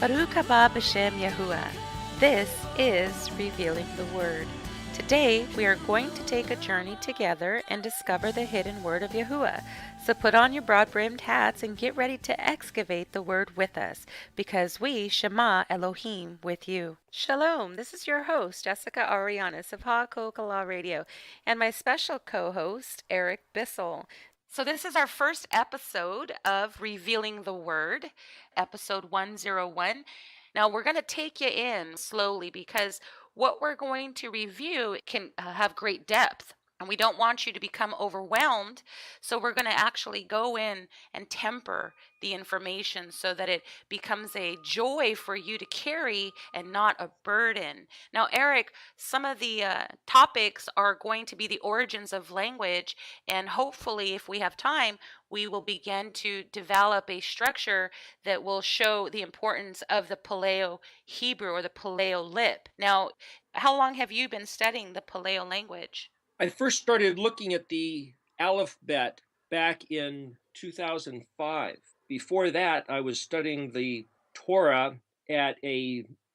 Baruch haba b'shem Yahuwah. This is Revealing the Word. Today, we are going to take a journey together and discover the hidden word of Yahuwah. So put on your broad-brimmed hats and get ready to excavate the word with us, because we Shema Elohim with you. Shalom, this is your host, Jessica Arianis of HaKol Kallah Radio, and my special co-host, Eric Bissell. So this is our first episode of Revealing the Word, episode 101. Now we're going to take you in slowly because what we're going to review can have great depth. And we don't want you to become overwhelmed. So we're going to actually go in and temper the information so that it becomes a joy for you to carry and not a burden. Now, Eric, some of the topics are going to be the origins of language. And hopefully, if we have time, we will begin to develop a structure that will show the importance of the Paleo Hebrew or the Paleo lip. Now, how long have you been studying the Paleo language? I first started looking at the alphabet back in 2005. Before that, I was studying the Torah at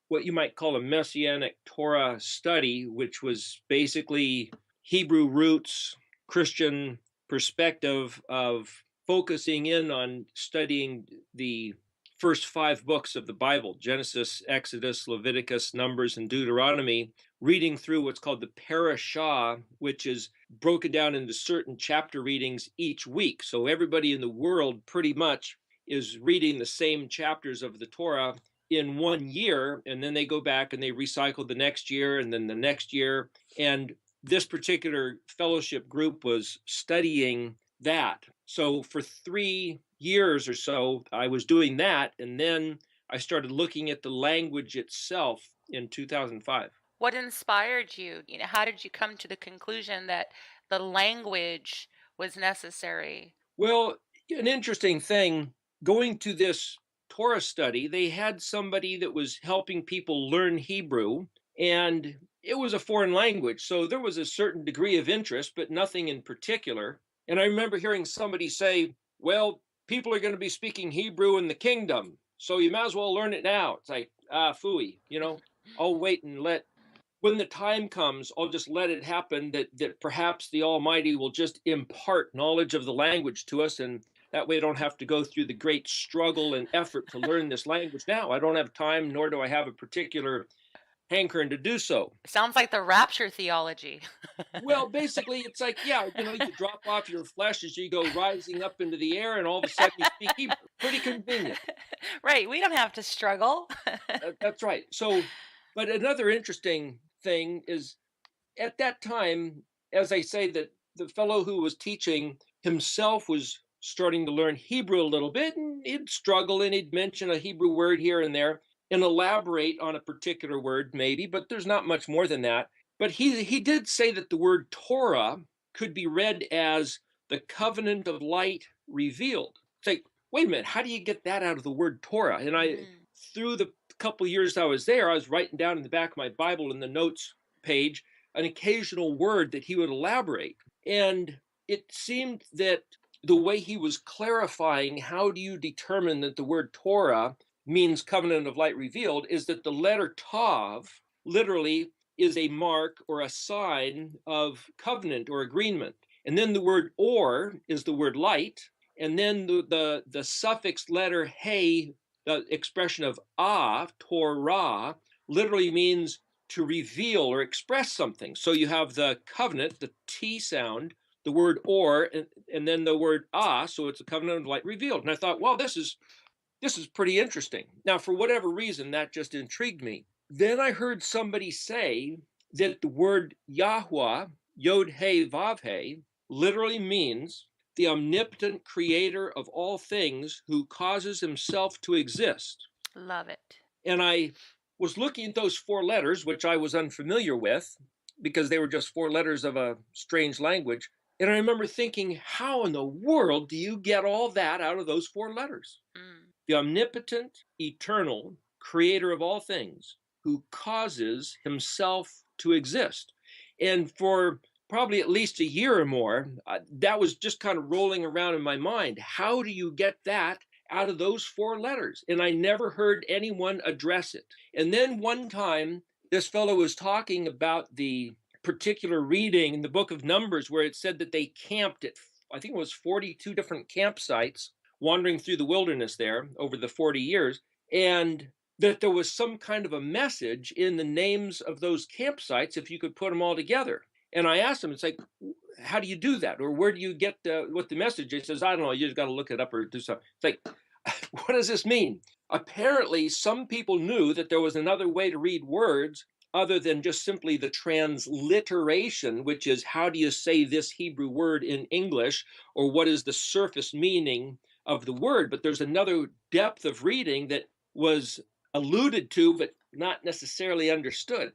what you might call a Messianic Torah study, which was basically Hebrew roots, Christian perspective of focusing in on studying the first 5 books of the Bible, Genesis, Exodus, Leviticus, Numbers, and Deuteronomy, reading through what's called the parashah, which is broken down into certain chapter readings each week. So everybody in the world pretty much is reading the same chapters of the Torah in 1 year, and then they go back and they recycle the next year and then the next year. And this particular fellowship group was studying that. So for 3 years or so, I was doing that, and then I started looking at the language itself in 2005. What inspired you? How did you come to the conclusion that the language was necessary? Well, an interesting thing, going to this Torah study, they had somebody that was helping people learn Hebrew, and it was a foreign language. So there was a certain degree of interest, but nothing in particular. And I remember hearing somebody say, well, people are going to be speaking Hebrew in the kingdom, so you might as well learn it now. It's like, phooey, I'll wait and when the time comes, I'll just let it happen that perhaps the Almighty will just impart knowledge of the language to us, and that way I don't have to go through the great struggle and effort to learn this language now. I don't have time, nor do I have a particular hankering to do so. Sounds like the rapture theology. Well, basically, it's like, you drop off your flesh as you go rising up into the air, and all of a sudden you speak Hebrew. Pretty convenient. Right, we don't have to struggle. That's right. So, but another interesting thing is at that time, as I say, that the fellow who was teaching himself was starting to learn Hebrew a little bit, and he'd struggle and he'd mention a Hebrew word here and there and elaborate on a particular word maybe, but there's not much more than that. But he did say that the word Torah could be read as the covenant of light revealed. It's like, wait a minute, how do you get that out of the word Torah? And through the couple years I was there, I was writing down in the back of my Bible in the notes page an occasional word that he would elaborate. And it seemed that the way he was clarifying how do you determine that the word Torah means covenant of light revealed is that the letter Tav literally is a mark or a sign of covenant or agreement. And then the word or is the word light. And then the suffix letter He, the expression of Torah, literally means to reveal or express something. So you have the covenant, the T sound, the word or, and then the word so it's a covenant of light revealed. And I thought, well, this is pretty interesting. Now, for whatever reason, that just intrigued me. Then I heard somebody say that the word Yahweh, Yod He Vav He, literally means the omnipotent creator of all things who causes himself to exist. Love it. And I was looking at those 4 letters, which I was unfamiliar with because they were just 4 letters of a strange language. And I remember thinking, how in the world do you get all that out of those 4 letters? The omnipotent, eternal creator of all things who causes himself to exist. And for probably at least a year or more, that was just kind of rolling around in my mind. How do you get that out of those four letters. And I never heard anyone address it. And then one time, this fellow was talking about the particular reading in the book of Numbers where it said that they camped at, I think it was 42 different campsites wandering through the wilderness there over the 40 years. And that there was some kind of a message in the names of those campsites if you could put them all together. And I asked him, it's like, how do you do that? Or where do you get what the message is? He says, I don't know, you just got to look it up or do something. It's like, what does this mean? Apparently, some people knew that there was another way to read words other than just simply the transliteration, which is how do you say this Hebrew word in English, or what is the surface meaning of the word. But there's another depth of reading that was alluded to, but not necessarily understood.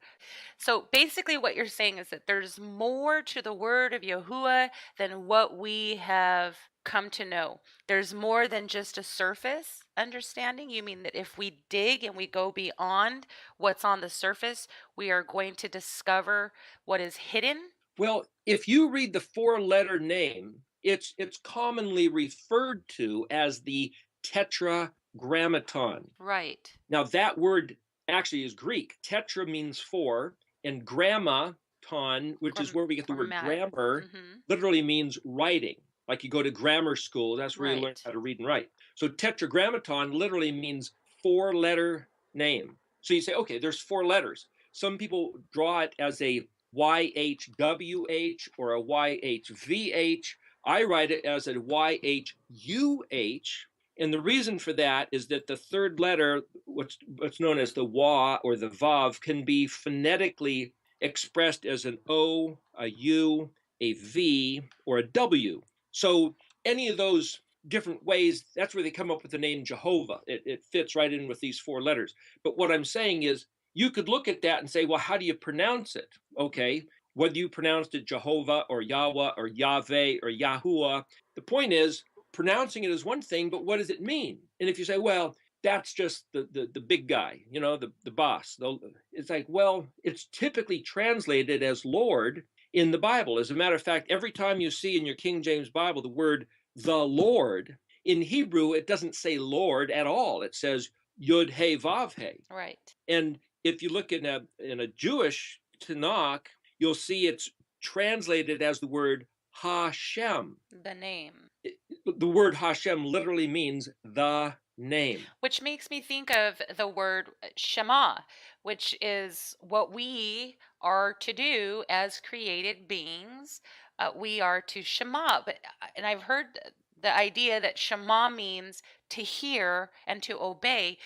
So basically, what you're saying is that there's more to the word of Yahuwah than what we have come to know. There's more than just a surface understanding. You mean that if we dig and we go beyond what's on the surface, we are going to discover what is hidden? Well, if you read the four-letter name, it's commonly referred to as the tetragrammaton. Right. Now, that word actually is Greek. Tetra means four, and grammaton, which is where we get the word Grammatic. grammar, Mm-hmm. literally means writing. Like you go to grammar school, that's where you learn Right. how to read and write. So tetragrammaton literally means four-letter name. So you say, okay, there's four letters. Some people draw it as a YHWH or a YHVH. I write it as a YHUH. And the reason for that is that the third letter, what's known as the wa or the vav, can be phonetically expressed as an O, a U, a V, or a W. So any of those different ways, that's where they come up with the name Jehovah. It fits right in with these four letters. But what I'm saying is, you could look at that and say, well, how do you pronounce it? Okay, whether you pronounced it Jehovah or Yahweh or Yahweh or Yahuwah, the point is, pronouncing it is one thing, but what does it mean? And if you say, well, that's just the big guy, the boss. It's like, well, it's typically translated as Lord in the Bible. As a matter of fact, every time you see in your King James Bible the word the Lord, in Hebrew, it doesn't say Lord at all. It says Yud He Vav He. Right. And if you look in a Jewish Tanakh, you'll see it's translated as the word Hashem. The name. The word Hashem literally means the name. Which makes me think of the word Shema, which is what we are to do as created beings. We are to Shema. And I've heard the idea that Shema means to hear and to obey.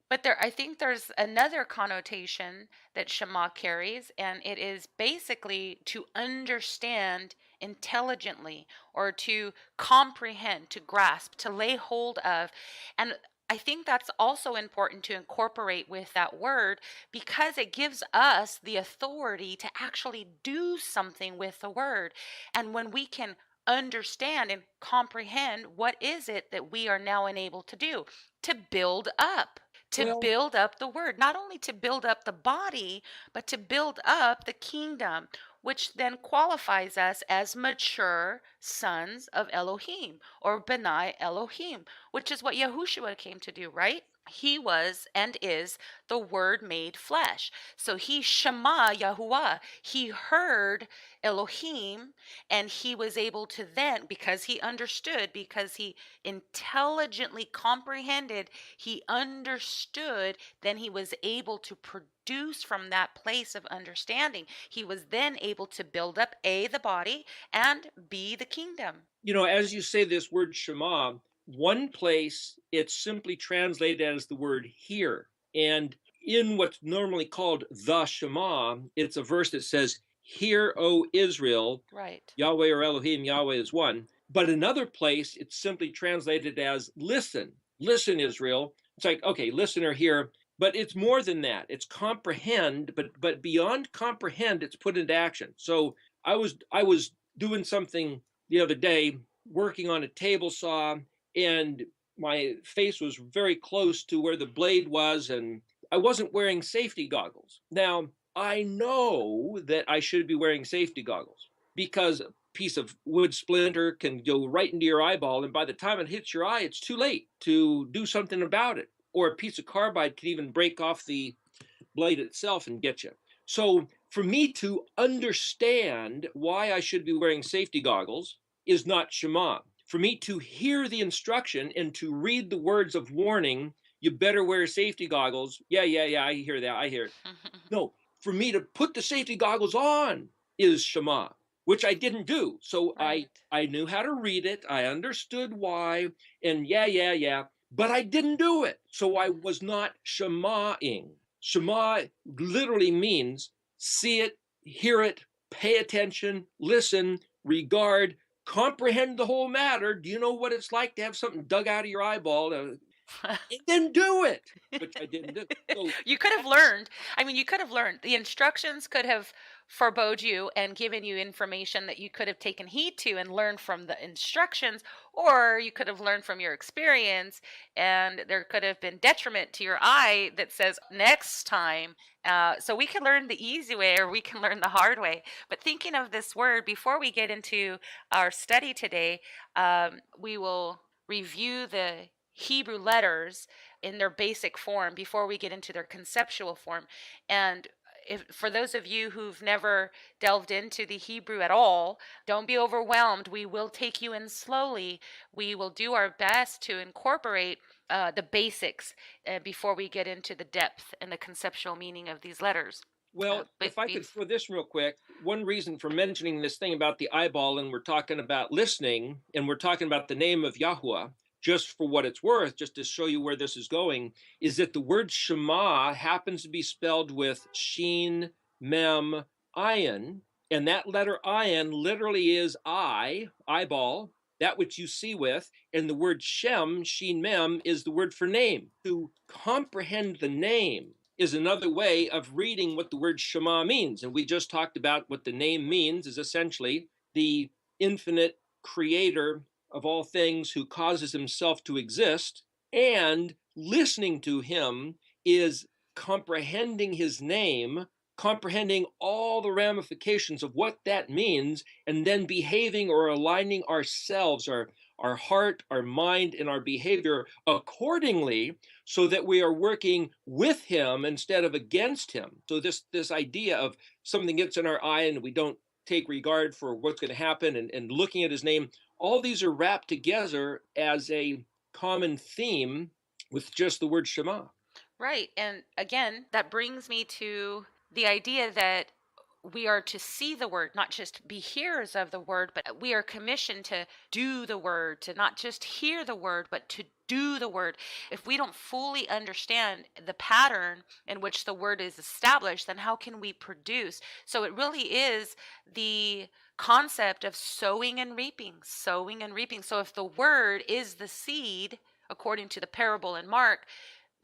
But I think there's another connotation that Shema carries, and it is basically to understand intelligently or to comprehend, to grasp, to lay hold of. And I think that's also important to incorporate with that word because it gives us the authority to actually do something with the word. And when we can understand and comprehend, what is it that we are now enabled to do? To build up, to Well, build up the word, not only to build up the body, but to build up the kingdom, which then qualifies us as mature sons of Elohim or Benai Elohim, which is what Yahushua came to do, right? He was and is the word made flesh. So he Shema Yahuwah. He heard Elohim and he was able to then, because he understood, because he intelligently comprehended, he understood, then he was able to produce from that place of understanding. He was then able to build up A, the body, and B, the kingdom. as you say this word Shema, one place it's simply translated as the word hear. And in what's normally called the Shema, it's a verse that says, Hear, O Israel, Right. Yahweh or Elohim, Yahweh is one. But another place, it's simply translated as listen. Listen, Israel. It's like, okay, listen or hear, but it's more than that. It's comprehend, but beyond comprehend, it's put into action. So I was doing something the other day, working on a table saw, and my face was very close to where the blade was, and I wasn't wearing safety goggles. Now, I know that I should be wearing safety goggles. because a piece of wood splinter can go right into your eyeball, and by the time it hits your eye, it's too late to do something about it. Or a piece of carbide can even break off the blade itself and get you. So for me to understand why I should be wearing safety goggles is not Shema. For me to hear the instruction and to read the words of warning, you better wear safety goggles. Yeah, yeah, yeah, I hear that. I hear it. No, for me to put the safety goggles on is Shema, which I didn't do. So I Right. I knew how to read it. I understood why, and yeah, yeah, yeah, but I didn't do it. So I was not Shemaing. Shema literally means see it, hear it, pay attention, listen, regard, comprehend the whole matter. Do you know what it's like to have something dug out of your eyeball? And then do it, which I didn't do. So You could have that's learned. I mean, you could have learned. The instructions could have forebode you and given you information that you could have taken heed to and learned from the instructions, or you could have learned from your experience, and there could have been detriment to your eye that says next time. So we can learn the easy way or we can learn the hard way. But thinking of this word, before we get into our study today, we will review the Hebrew letters in their basic form before we get into their conceptual form. And if, for those of you who've never delved into the Hebrew at all, don't be overwhelmed. We will take you in slowly. We will do our best to incorporate the basics before we get into the depth and the conceptual meaning of these letters. well, But if I could throw this real quick, one reason for mentioning this thing about the eyeball, and we're talking about listening, and we're talking about the name of Yahuwah, just for what it's worth, just to show you where this is going, is that the word Shema happens to be spelled with Shin, Mem, Ayin, and that letter Ayin literally is eye, eyeball, that which you see with, and the word Shem, Shin, Mem, is the word for name. To comprehend the name is another way of reading what the word Shema means. And we just talked about what the name means is essentially the infinite creator of all things who causes himself to exist. And listening to him is comprehending his name, comprehending all the ramifications of what that means, and then behaving or aligning ourselves, our heart, our mind, and our behavior accordingly so that we are working with him instead of against him. So this idea of something gets in our eye and we don't take regard for what's going to happen and looking at his name, all these are wrapped together as a common theme with just the word Shema. right. And again, that brings me to the idea that we are to see the word, not just be hearers of the word, but we are commissioned to do the word, to not just hear the word, but to do the word. If we don't fully understand the pattern in which the word is established, then how can we produce? So it really is the concept of sowing and reaping, sowing and reaping. So if the word is the seed, according to the parable in Mark,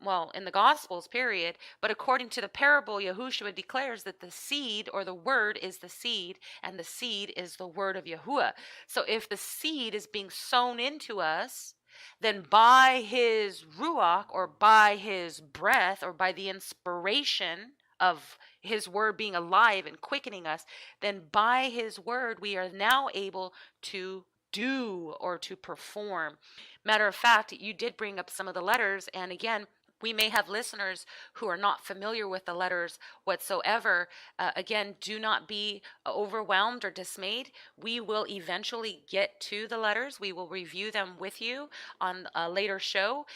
well, in the Gospels, period. But according to the parable, Yahushua declares that the seed or the word is the seed, and the seed is the word of Yahuwah. So if the seed is being sown into us, then by his ruach or by his breath or by the inspiration of his word being alive and quickening us, then by his word we are now able to do or to perform. Matter of fact, you did bring up some of the letters, and again, we may have listeners who are not familiar with the letters whatsoever. Again, do not be overwhelmed or dismayed. We will eventually get to the letters. We will review them with you on a later show,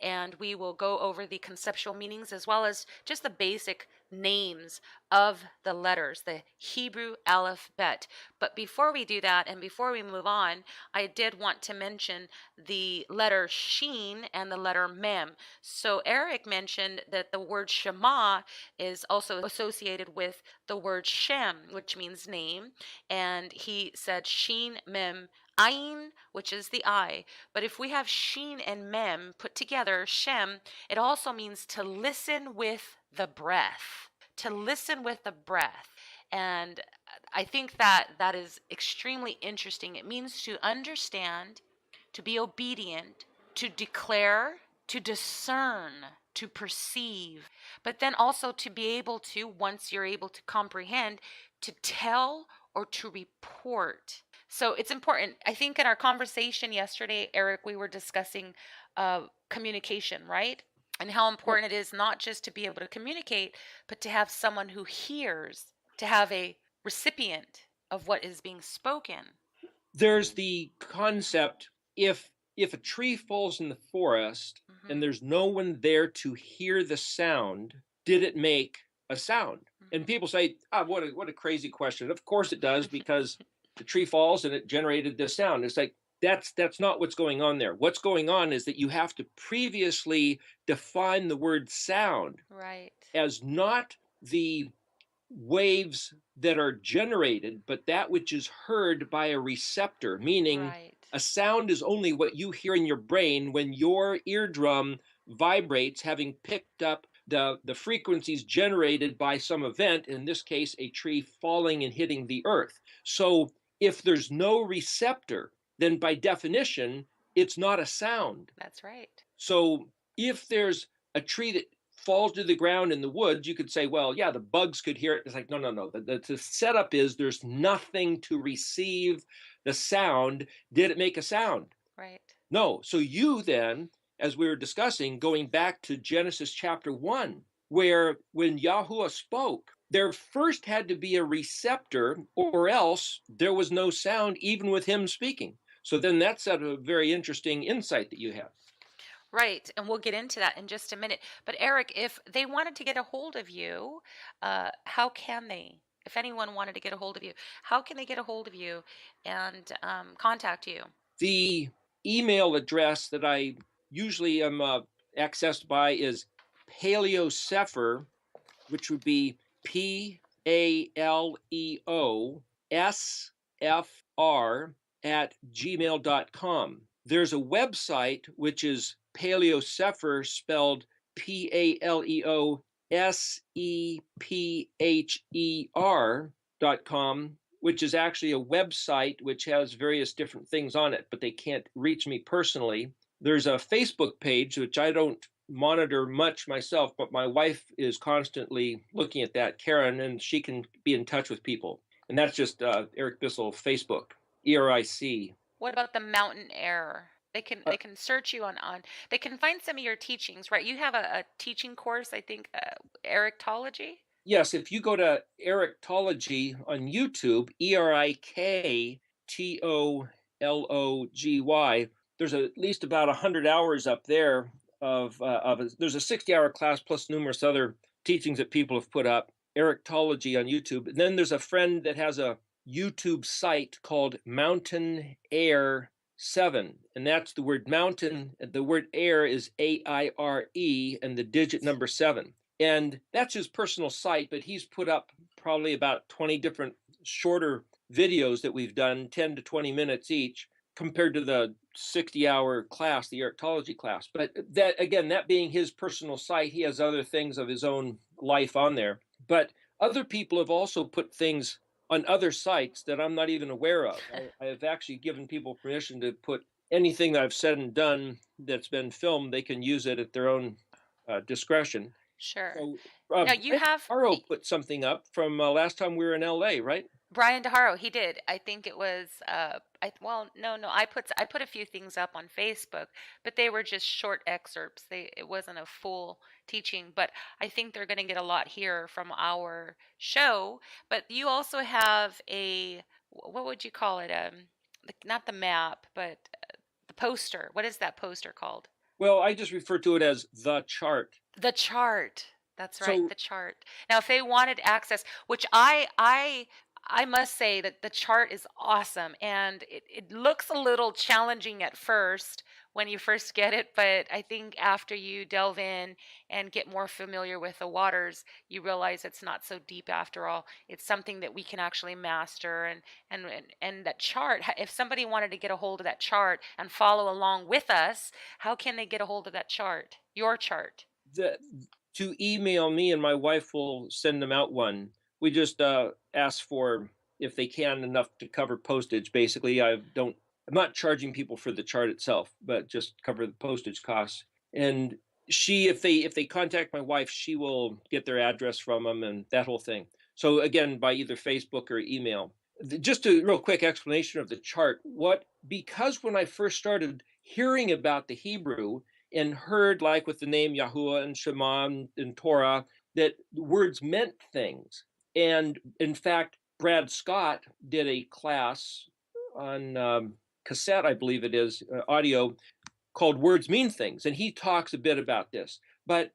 and we will go over the conceptual meanings as well as just the basic names of the letters, the Hebrew alphabet. But before we do that and before we move on, I did want to mention the letter Sheen and the letter Mem. So Eric mentioned that the word Shema is also associated with the word Shem, which means name, and he said Sheen Mem Ayin, which is the eye. But if we have Sheen and Mem put together, Shem, it also means to listen with the breath. To listen with the breath. And I think that that is extremely interesting. It means to understand, to be obedient, to declare, to discern, to perceive, but then also to be able to, once you're able to comprehend, to tell or to report. So it's important. I think in our conversation yesterday, Eric, we were discussing communication, right? And how Well, important it is not just to be able to communicate, but to have someone who hears, to have a recipient of what is being spoken. there's the concept, if a tree falls in the forest and Hmm. there's no one there to hear the sound, did it make a sound? And Hmm. people say, ah, what a crazy question. Of course it does, because the tree falls and it generated this sound. It's like, that's not what's going on there. What's going on is that you have to previously define the word sound Right. as not the waves that are generated, but that which is heard by a receptor, meaning Right. a sound is only what you hear in your brain when your eardrum vibrates, having picked up the frequencies generated by some event, in this case, a tree falling and hitting the earth. So if there's no receptor, then by definition, it's not a sound. That's right. So if there's a tree that falls to the ground in the woods, you could say, well, yeah, the bugs could hear it. It's like, no, no, no. The setup is there's nothing to receive the sound. Did it make a sound? Right. No. So you then, as we were discussing, going back to Genesis chapter 1, where when Yahuwah spoke, there first had to be a receptor, or else there was no sound, even with him speaking. So then that's a very interesting insight that you have. Right. And we'll get into that in just a minute. But Eric, if they wanted to get a hold of you, how can they? If anyone wanted to get a hold of you, how can they get a hold of you and contact you? The email address that I usually am accessed by is paleosepher, which would be PALEOSFR @gmail.com. There's a website which is paleosepher, spelled PALEOSEPHER.com, which is actually a website which has various different things on it, but they can't reach me personally. There's a Facebook page, which I don't monitor much myself, but my wife is constantly looking at that, Karen, and she can be in touch with people. And that's just Eric Bissell Facebook, ERIC. What about the mountain air? They can search you on they can find some of your teachings, right? You have a teaching course, I think, Erictology. Yes, if you go to Erictology on YouTube, ERIKTOLOGY, there's at least about 100 hours up there there's a 60-hour class plus numerous other teachings that people have put up. Erictology on YouTube. And then there's a friend that has a YouTube site called Mountain Air 7, and that's the word mountain. The word air is AIRE, and the digit number 7. And that's his personal site, but he's put up probably about 20 different shorter videos that we've done, 10 to 20 minutes each, compared to the 60-hour class, the Erictology class. But that, again, that being his personal site, he has other things of his own life on there. But other people have also put things on other sites that I'm not even aware of. I have actually given people permission to put anything that I've said and done that's been filmed. They can use it at their own discretion. Sure. So Now you Brian have Morrow put something up from last time we were in LA, right? Brian DeHaro, he did. I think it was no, I put a few things up on Facebook, but they were just short excerpts. It wasn't a full teaching, but I think they're going to get a lot here from our show. But you also have what would you call it? Not the map, but the poster. What is that poster called? Well, I just refer to it as the chart. The chart. That's right, So the chart. Now, if they wanted access, which I must say that the chart is awesome, and it looks a little challenging at first when you first get it, but I think after you delve in and get more familiar with the waters, you realize it's not so deep after all. It's something that we can actually master, and that chart, if somebody wanted to get a hold of that chart and follow along with us, how can they get a hold of that chart? Your chart. the, to email me, and my wife will send them out one. We just ask for, if they can, enough to cover postage. Basically, I'm not charging people for the chart itself, but just cover the postage costs. And if they contact my wife, she will get their address from them and that whole thing. So again, by either Facebook or email. Just a real quick explanation of the chart. Because when I first started hearing about the Hebrew and heard, like with the name Yahuwah and Shema and Torah, that words meant things. And in fact, Brad Scott did a class on cassette, I believe it is, audio, called Words Mean Things. And he talks a bit about this. But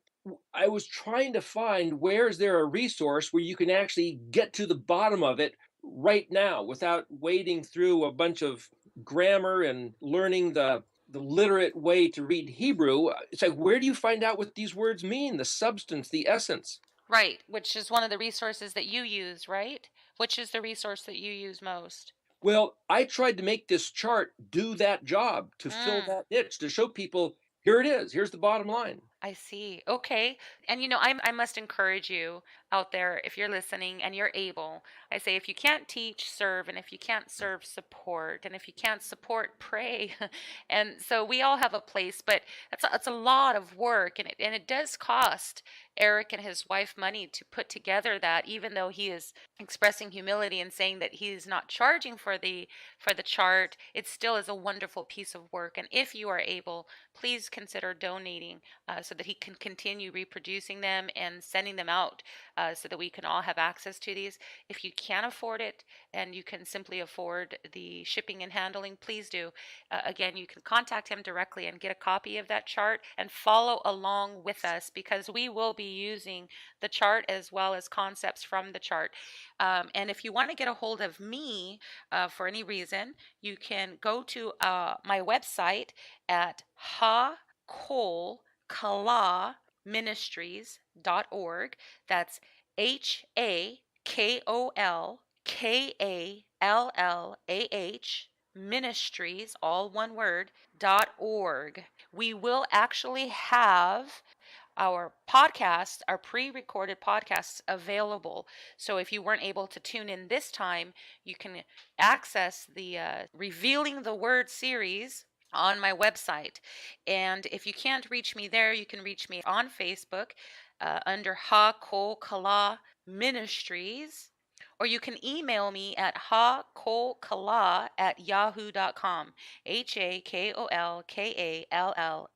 I was trying to find, where is there a resource where you can actually get to the bottom of it right now without wading through a bunch of grammar and learning the literate way to read Hebrew. It's like, where do you find out what these words mean? The substance, the essence. Right, which is one of the resources that you use, right? Which is the resource that you use most? Well, I tried to make this chart do that job, to fill Mm. that niche, to show people, here it is. Here's the bottom line. I see. Okay. And I must encourage you out there, if you're listening and you're able, I say, if you can't teach, serve. And if you can't serve, support. And if you can't support, pray. And so we all have a place, but it's a lot of work. And it does cost Eric and his wife money to put together that, even though he is expressing humility and saying that he's not charging for the chart, it still is a wonderful piece of work. And if you are able, please consider donating, so that he can continue reproducing them and sending them out, so that we can all have access to these. If you can afford it and you can simply afford the shipping and handling, please do. Again, you can contact him directly and get a copy of that chart and follow along with us, because we will be using the chart as well as concepts from the chart. And if you want to get a hold of me for any reason, you can go to my website at HaKol Kallah Ministries.org. That's HaKol Ministries, all one word, .org. We will actually have our podcasts, our pre-recorded podcasts, available. So if you weren't able to tune in this time, you can access the Revealing the Word series on my website. And if you can't reach me there, you can reach me on Facebook under HaKol Kallah Ministries, or you can email me at hakolkallah@yahoo.com. HaKolkallah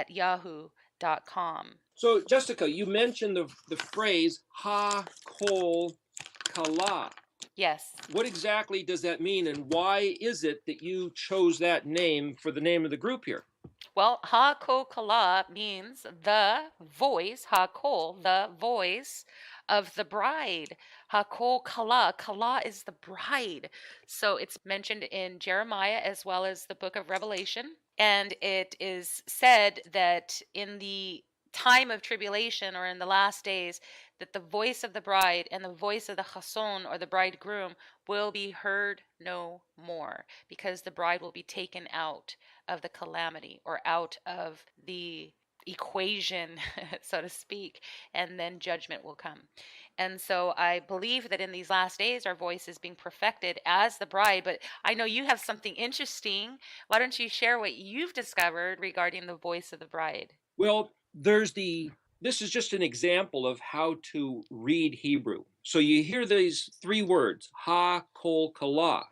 @yahoo.com. So, Jessica, you mentioned the phrase Ha Kol Kallah. Yes. What exactly does that mean, and why is it that you chose that name for the name of the group here? Well, HaKol Kallah means the voice, HaKol, the voice of the bride. HaKol Kallah, Kallah is the bride. So it's mentioned in Jeremiah as well as the book of Revelation. And it is said that in the time of tribulation, or in the last days, that the voice of the bride and the voice of the chason, or the bridegroom, will be heard no more, because the bride will be taken out of the calamity, or out of the equation, so to speak, and then judgment will come. And so I believe that in these last days, our voice is being perfected as the bride. But I know you have something interesting. Why don't you share what you've discovered regarding the voice of the bride? Well, this is just an example of how to read Hebrew. So you hear these three words, Ha Kol Kallah.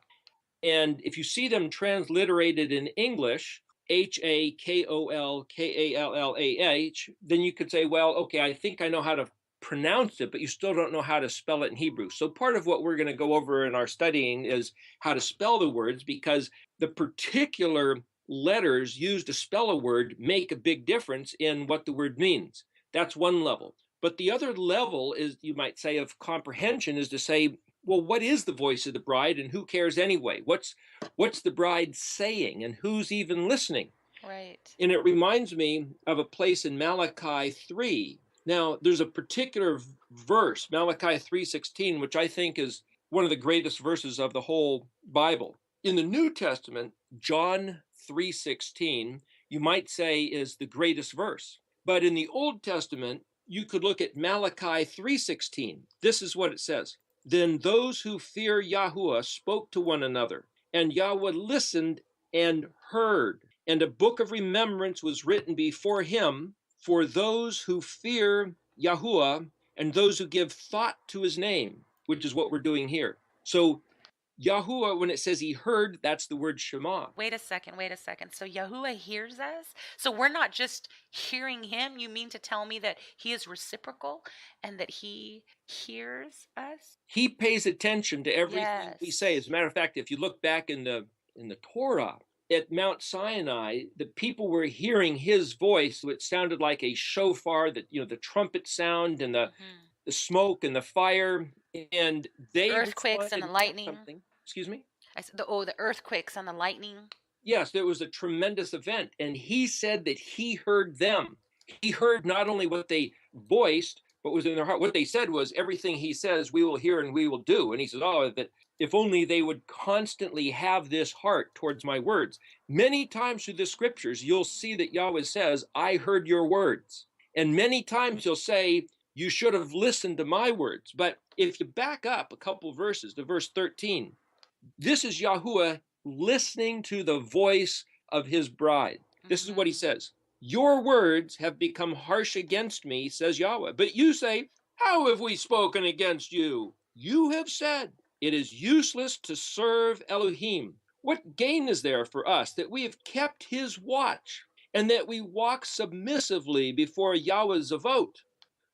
And if you see them transliterated in English, HaKolKallah, then you could say, well, okay, I think I know how to pronounce it, but you still don't know how to spell it in Hebrew. So part of what we're going to go over in our studying is how to spell the words, because the particular letters used to spell a word make a big difference in what the word means. That's one level. But the other level is, you might say, of comprehension, is to say, well, what is the voice of the bride, and who cares anyway? What's the bride saying, and who's even listening? Right. And it reminds me of a place in Malachi 3. Now, there's a particular verse, Malachi 3:16, which I think is one of the greatest verses of the whole Bible. In the New Testament, John 3:16, you might say, is the greatest verse. But in the Old Testament, you could look at Malachi 3:16. This is what it says. Then those who fear Yahuwah spoke to one another, and Yahweh listened and heard. And a book of remembrance was written before him for those who fear Yahuwah and those who give thought to his name, which is what we're doing here. So Yahuwah, when it says he heard, that's the word Shema. Wait a second, wait a second. So Yahuwah hears us? So we're not just hearing him? You mean to tell me that he is reciprocal and that he hears us? He pays attention to everything we say. As a Yes. matter of fact, if you look back in the Torah at Mount Sinai, the people were hearing his voice. So it sounded like a shofar, that the trumpet sound and Hmm. the smoke and the fire, and The they earthquakes and responded the with lightning. something. Excuse me. I said, the earthquakes and the lightning. Yes, there was a tremendous event, and he said that he heard them. He heard not only what they voiced, but was in their heart. What they said was, everything he says, we will hear and we will do. And he says, oh, that if only they would constantly have this heart towards my words. Many times through the scriptures, you'll see that Yahweh says, I heard your words. And many times he'll say, you should have listened to my words. But if you back up a couple verses to verse 13, this is Yahuwah listening to the voice of his bride. This is what he Hmm. says. Your words have become harsh against me, says Yahweh. But you say, how have we spoken against you? You have said, it is useless to serve Elohim. What gain is there for us that we have kept his watch and that we walk submissively before Yahweh's Zavot?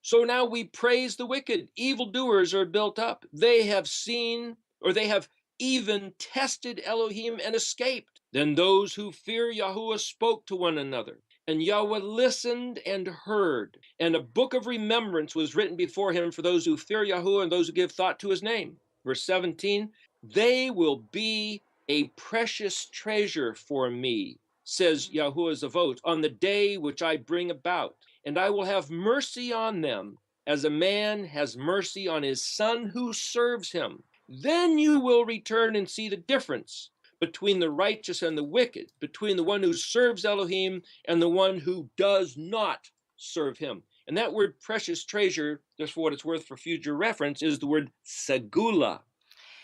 So now we praise the wicked. Evildoers are built up. They have seen, or they have even tested Elohim and escaped. Then those who fear Yahuwah spoke to one another, and Yahweh listened and heard. And a book of remembrance was written before him for those who fear Yahuwah and those who give thought to his name. Verse 17, they will be a precious treasure for me, says Yahuwah Zavot, on the day which I bring about. And I will have mercy on them as a man has mercy on his son who serves him. Then you will return and see the difference between the righteous and the wicked, between the one who serves Elohim and the one who does not serve him. And that word precious treasure, just for what it's worth for future reference, is the word segula.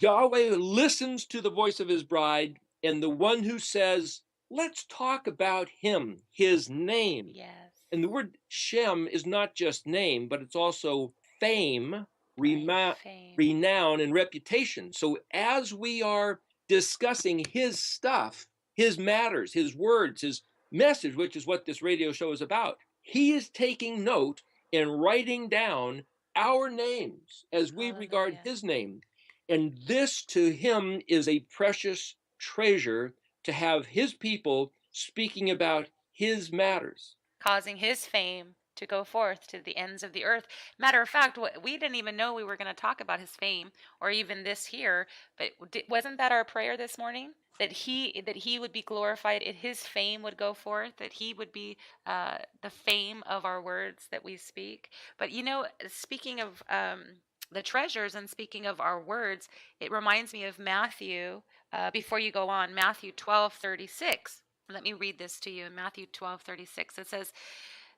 Yahweh listens to the voice of his bride, and the one who says, let's talk about him, his name. Yes. And the word Shem is not just name, but it's also fame, Right. Fame. renown, and reputation. So as we are discussing his stuff, his matters, his words, his message, which is what this radio show is about, he is taking note and writing down our names as we regard Hallelujah. his name. And this to him is a precious treasure, to have his people speaking about his matters. Causing his fame to go forth to the ends of the earth. Matter of fact, we didn't even know we were going to talk about his fame or even this here, but wasn't that our prayer this morning? That he would be glorified, and his fame would go forth, that he would be the fame of our words that we speak. But speaking of the treasures and speaking of our words, it reminds me of Matthew. Before you go on, Matthew 12:36. Let me read this to you in Matthew 12:36. It says,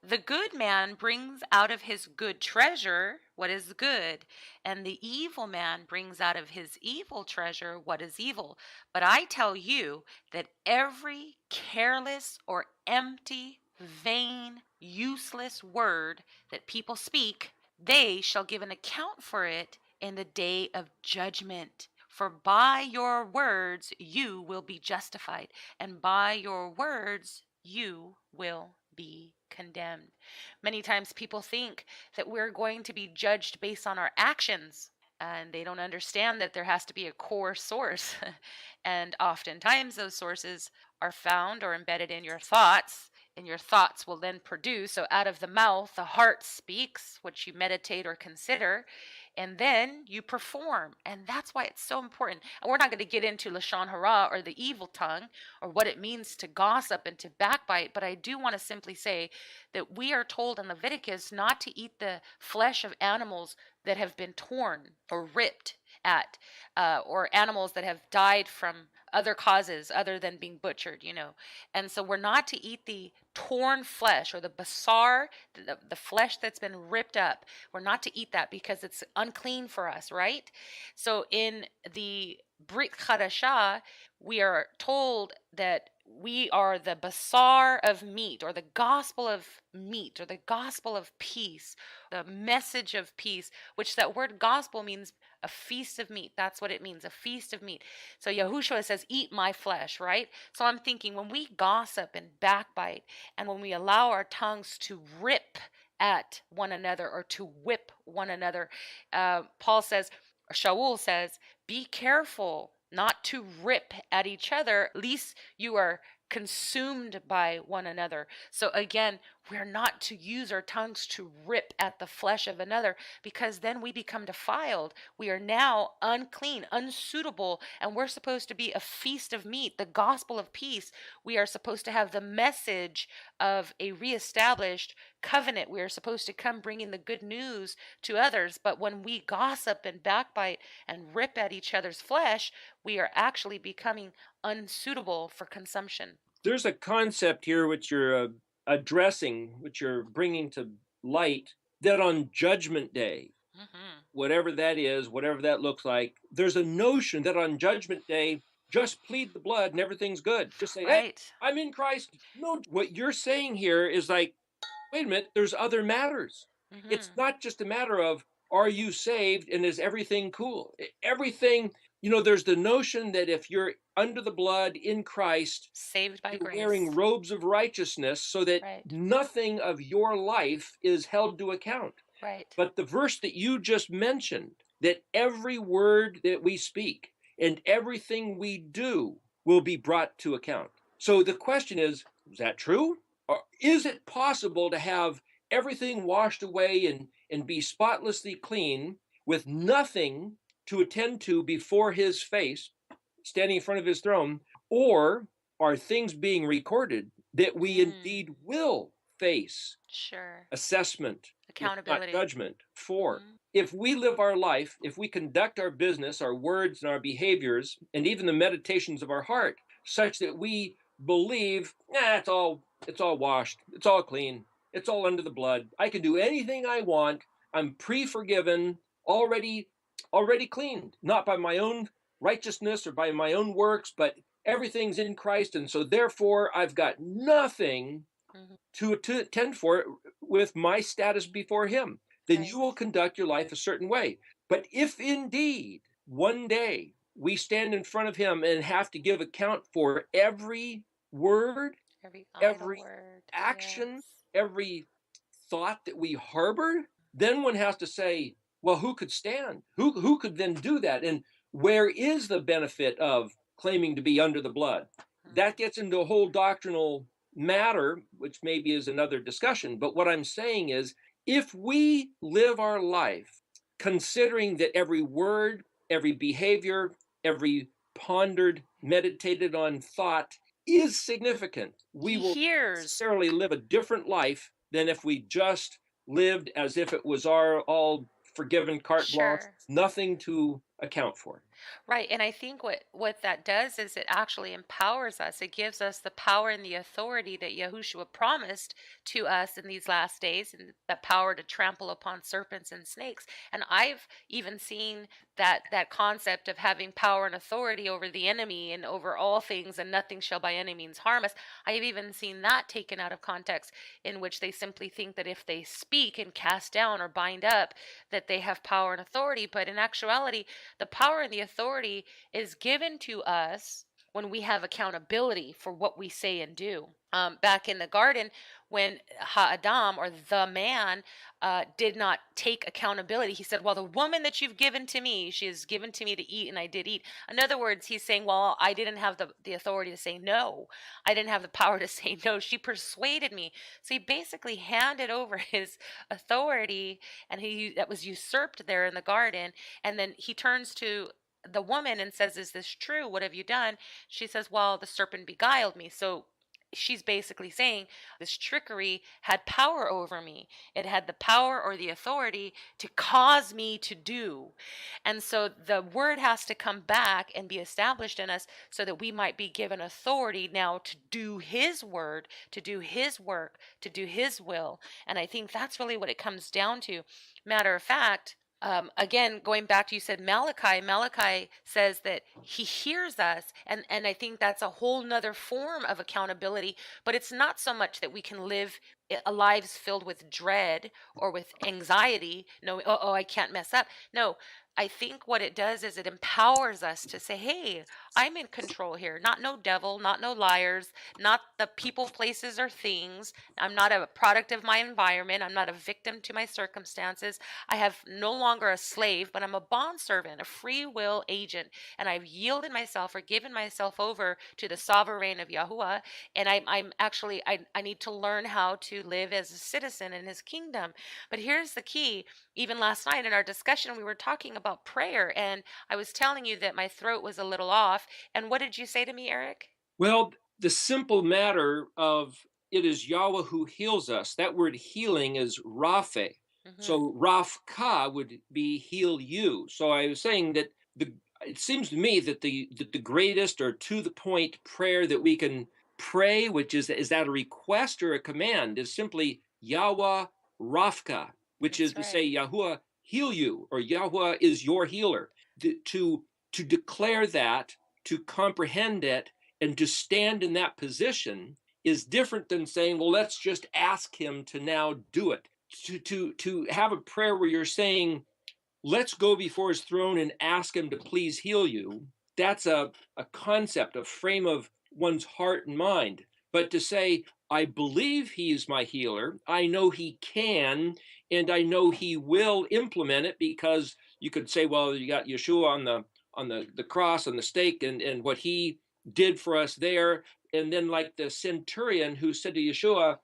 the good man brings out of his good treasure what is good, and the evil man brings out of his evil treasure what is evil. But I tell you that every careless or empty, vain, useless word that people speak, they shall give an account for it in the day of judgment. For by your words you will be justified, and by your words you will be condemned. Many times people think that we're going to be judged based on our actions, and they don't understand that there has to be a core source. And oftentimes those sources are found or embedded in your thoughts, and your thoughts will then produce. So out of the mouth, the heart speaks, which you meditate or consider, and then you perform. And that's why it's so important. And we're not going to get into Lashon Hara, or the evil tongue, or what it means to gossip and to backbite, but I do want to simply say that we are told in Leviticus not to eat the flesh of animals that have been torn or ripped at, or animals that have died from other causes other than being butchered. And so we're not to eat the torn flesh, or the basar, the flesh that's been ripped up. We're not to eat that because it's unclean for us, right? So in the Brit Chadashah, we are told that we are the basar of meat, or the gospel of meat, or the gospel of peace, the message of peace, which that word gospel means A feast of meat. That's what it means, a feast of meat. So Yahushua says, eat my flesh, right? So I'm thinking when we gossip and backbite, and when we allow our tongues to rip at one another or to whip one another, Paul says, Shaul says, be careful not to rip at each other, lest you are consumed by one another. So again, we're not to use our tongues to rip at the flesh of another, because then we become defiled. We are now unclean, unsuitable, and we're supposed to be a feast of meat, the gospel of peace. We are supposed to have the message of a reestablished covenant. We are supposed to come bringing the good news to others. But when we gossip and backbite and rip at each other's flesh, we are actually becoming unsuitable for consumption. There's a concept here which you're addressing, which you're bringing to light, that on Judgment Day, whatever that is, whatever that looks like, there's a notion that on Judgment Day, just plead the blood and everything's good. Just say, hey, Right. I'm in Christ. No, what you're saying here is like, wait a minute, there's other matters. It's not just a matter of, are you saved and is everything cool? Everything, there's the notion that if you're under the blood in Christ, Saved by you're grace. wearing robes of righteousness so that Right. nothing of your life is held to account. Right. But the verse that you just mentioned, that every word that we speak and everything we do will be brought to account. So the question is that true? Or is it possible to have everything washed away and be spotlessly clean with nothing to attend to before his face, standing in front of his throne? Or are things being recorded that we indeed will face Sure. assessment, if not Accountability. judgment, for? If we live our life, if we conduct our business, our words and our behaviors, and even the meditations of our heart, such that we believe, it's all washed, it's all clean, it's all under the blood, I can do anything I want, I'm pre-forgiven, already cleaned, not by my own righteousness or by my own works, but everything's in Christ, and so therefore I've got nothing to attend for with my status before him, then Right. you will conduct your life a certain way. But if indeed one day we stand in front of him and have to give account for every word, Every idle every word. action, Yes. every thought that we harbor, then one has to say, well, who could stand? Who could then do that? And where is the benefit of claiming to be under the blood? That gets into a whole doctrinal matter, which maybe is another discussion. But what I'm saying is, if we live our life considering that every word, every behavior, every pondered, meditated on thought is significant, we He will hears. necessarily live a different life than if we just lived as if it was our all forgiven carte blanche, Sure. nothing to account for. Right. And I think what that does is it actually empowers us. It gives us the power and the authority that Yahushua promised to us in these last days, and the power to trample upon serpents and snakes. And I've even seen that concept of having power and authority over the enemy and over all things, and nothing shall by any means harm us. I've even seen that taken out of context, in which they simply think that if they speak and cast down or bind up, that they have power and authority. But in actuality, the power and the authority is given to us when we have accountability for what we say and do. Back in the garden, when Ha'adam, or the man, did not take accountability, he said, well, the woman that you've given to me, she has given to me to eat, and I did eat. In other words, he's saying, well, I didn't have the authority to say no. I didn't have the power to say no. She persuaded me. So he basically handed over his authority, and that was usurped there in the garden. And then he turns to the woman and says, is this true? What have you done? She says, well, the serpent beguiled me. So she's basically saying this trickery had power over me. It had the power or the authority to cause me to do. And so the word has to come back and be established in us, so that we might be given authority now to do his word, to do his work, to do his will. And I think that's really what it comes down to. Matter of fact, again, going back to, you said Malachi says that he hears us, and I think that's a whole nother form of accountability. But it's not so much that we can live lives filled with dread or with anxiety, no, oh, I can't mess up. No, I think what it does is it empowers us to say, hey, I'm in control here. Not no devil, not no liars, not the people, places, or things. I'm not a product of my environment. I'm not a victim to my circumstances. I have no longer a slave, but I'm a bondservant, a free will agent. And I've yielded myself or given myself over to the sovereign of Yahuwah. And I'm actually, I need to learn how to live as a citizen in his kingdom. But here's the key. Even last night in our discussion, we were talking about prayer, and I was telling you that my throat was a little off. And what did you say to me, Eric? Well, the simple matter of it is Yahweh who heals us. That word healing is Raphe. Hmm. So Rafka would be heal you. So I was saying that it seems to me that the greatest or to the point prayer that we can pray, which is that a request or a command, is simply Yahweh Rafka, which is That's to say right. Yahuwah heal you or Yahweh is your healer. To declare that, to comprehend it, and to stand in that position is different than saying, well, let's just ask him to now do it. To have a prayer where you're saying, let's go before his throne and ask him to please heal you, that's a concept, a frame of one's heart and mind. But to say, I believe he is my healer, I know he can, and I know he will implement it, because you could say, well, you got Yeshua on the cross, on the stake, and what he did for us there. And then like the centurion who said to Yeshua,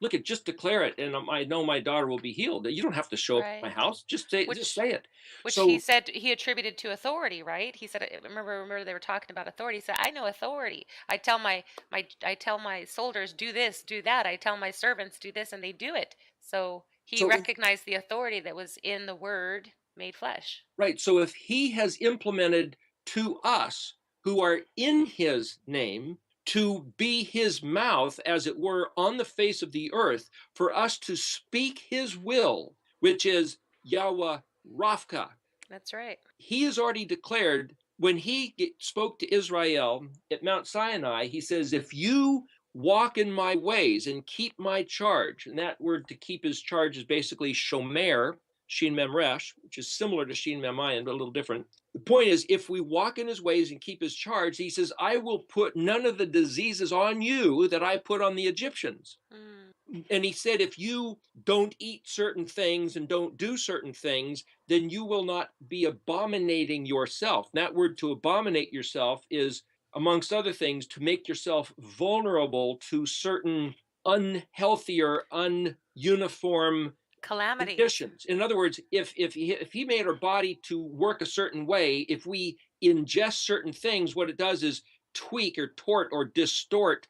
look at, just declare it, and I know my daughter will be healed. You don't have to show up at my Right. house. Just Which say it. which he So said he attributed to authority, right? He said, remember they were talking about authority. He said, I know authority. I tell my soldiers, do this, do that. I tell my servants, do this, and they do it. So he so recognized the authority that was in the word made flesh. right. So if he has implemented to us who are in his name to be his mouth, as it were, on the face of the earth, for us to speak his will, which is Yahweh Rafka, That's right. he has already declared when he spoke to Israel at Mount Sinai, he says, if you walk in my ways and keep my charge, and that word to keep his charge is basically shomer, shin mem resh, which is similar to shin mem ayin, but a little different. The point is, if we walk in his ways and keep his charge, he says, I will put none of the diseases on you that I put on the Egyptians. Mm. And he said, if you don't eat certain things and don't do certain things, then you will not be abominating yourself. And that word to abominate yourself is, amongst other things, to make yourself vulnerable to certain unhealthy or ununiform Calamities. conditions. In other words, if he made our body to work a certain way, if we ingest certain things, what it does is tweak or tort or distort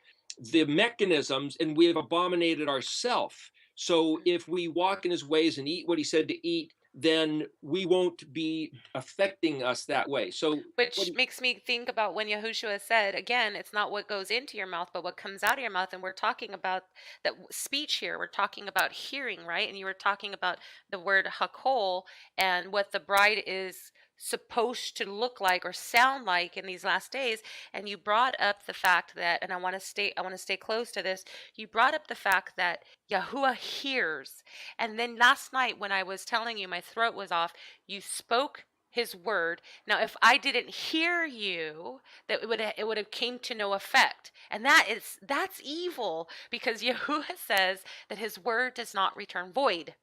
the mechanisms, and we have abominated ourselves. So if we walk in his ways and eat what he said to eat, then we won't be affecting us that way. So what Which makes me think about when Yahushua said, again, it's not what goes into your mouth, but what comes out of your mouth. And we're talking about that speech here. We're talking about hearing, right? And you were talking about the word HaKol and what the bride is supposed to look like or sound like in these last days. And you brought up the fact that, and I want to stay close to this. You brought up the fact that Yahuwah hears. And then last night when I was telling you my throat was off, you spoke his word. Now, if I didn't hear you, that it would have came to no effect. And that's evil, because Yahuwah says that his word does not return void.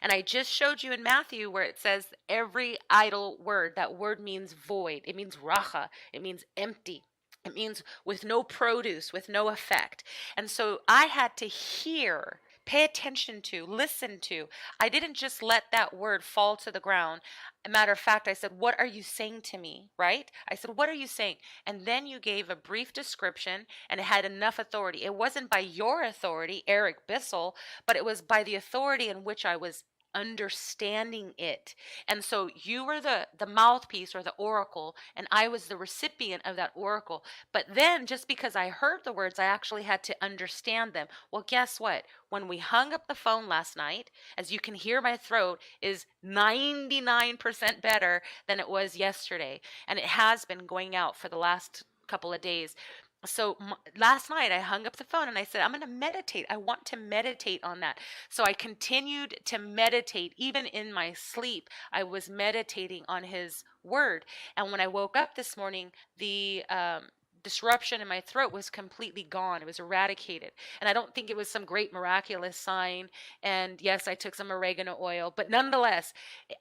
And I just showed you in Matthew where it says every idle word, that word means void. It means racha. It means empty. It means with no produce, with no effect. And so I had to hear, pay attention to, listen to. I didn't just let that word fall to the ground. A matter of fact, I said, what are you saying to me? Right? I said, what are you saying? And then you gave a brief description, and it had enough authority. It wasn't by your authority, Eric Bissell, but it was by the authority in which I was understanding it. And so you were the mouthpiece or the oracle, and I was the recipient of that oracle. But then just because I heard the words, I actually had to understand them. Well, guess what? When we hung up the phone last night, as you can hear, my throat is 99% better than it was yesterday, and it has been going out for the last couple of days. So last night I hung up the phone and I said, I'm going to meditate. I want to meditate on that. So I continued to meditate. Even in my sleep, I was meditating on his word. And when I woke up this morning, the disruption in my throat was completely gone. It was eradicated. And I don't think it was some great miraculous sign. And yes, I took some oregano oil, but nonetheless,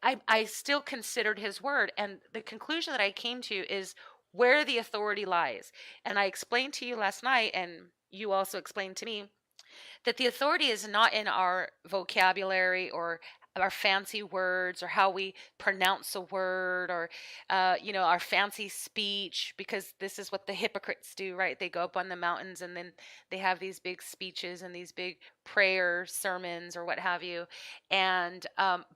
I still considered his word. And the conclusion that I came to is where the authority lies. And I explained to you last night, and you also explained to me, that the authority is not in our vocabulary or our fancy words or how we pronounce a word or our fancy speech, because this is what the hypocrites do, right? They go up on the mountains and then they have these big speeches and these big prayer sermons or what have you. And